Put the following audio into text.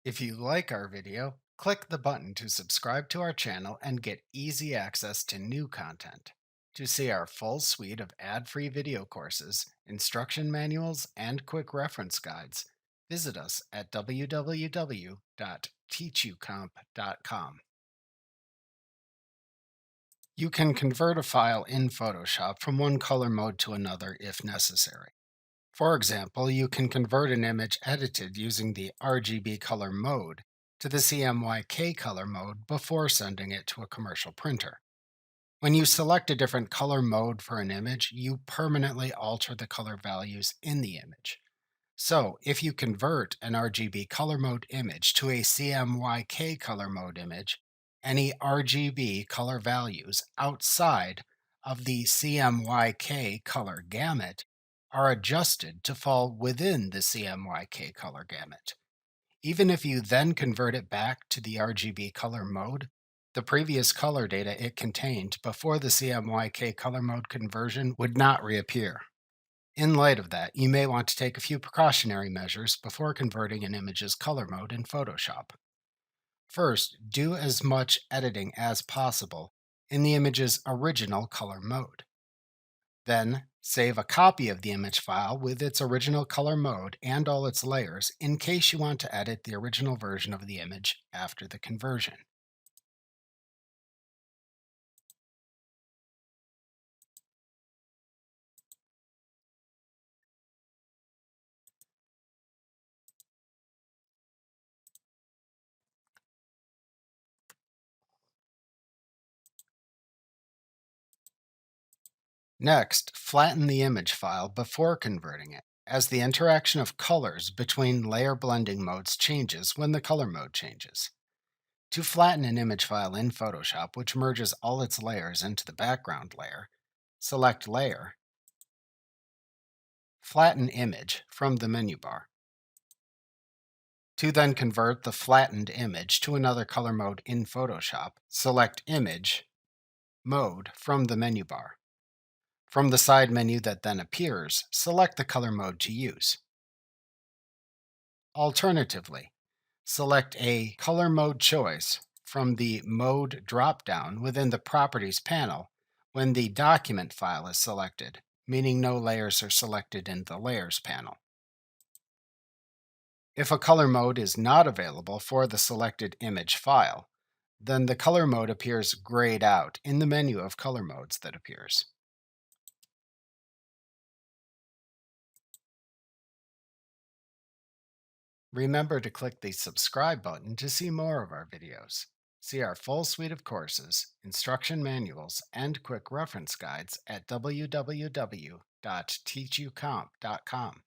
If you like our video, click the button to subscribe to our channel and get easy access to new content. To see our full suite of ad-free video courses, instruction manuals, and quick reference guides, visit us at www.teachucomp.com. You can convert a file in Photoshop from one color mode to another if necessary. For example, you can convert an image edited using the RGB color mode to the CMYK color mode before sending it to a commercial printer. When you select a different color mode for an image, you permanently alter the color values in the image. So, if you convert an RGB color mode image to a CMYK color mode image, any RGB color values outside of the CMYK color gamut are adjusted to fall within the CMYK color gamut. Even if you then convert it back to the RGB color mode, the previous color data it contained before the CMYK color mode conversion would not reappear. In light of that, you may want to take a few precautionary measures before converting an image's color mode in Photoshop. First, do as much editing as possible in the image's original color mode. Then, save a copy of the image file with its original color mode and all its layers in case you want to edit the original version of the image after the conversion. Next, flatten the image file before converting it, as the interaction of colors between layer blending modes changes when the color mode changes. To flatten an image file in Photoshop, which merges all its layers into the background layer, select Layer, Flatten Image from the menu bar. To then convert the flattened image to another color mode in Photoshop, select Image, Mode from the menu bar. From the side menu that then appears, select the color mode to use. Alternatively, select a color mode choice from the Mode drop-down within the Properties panel when the document file is selected, meaning no layers are selected in the Layers panel. If a color mode is not available for the selected image file, then the color mode appears grayed out in the menu of color modes that appears. Remember to click the subscribe button to see more of our videos. See our full suite of courses, instruction manuals, and quick reference guides at www.teachucomp.com.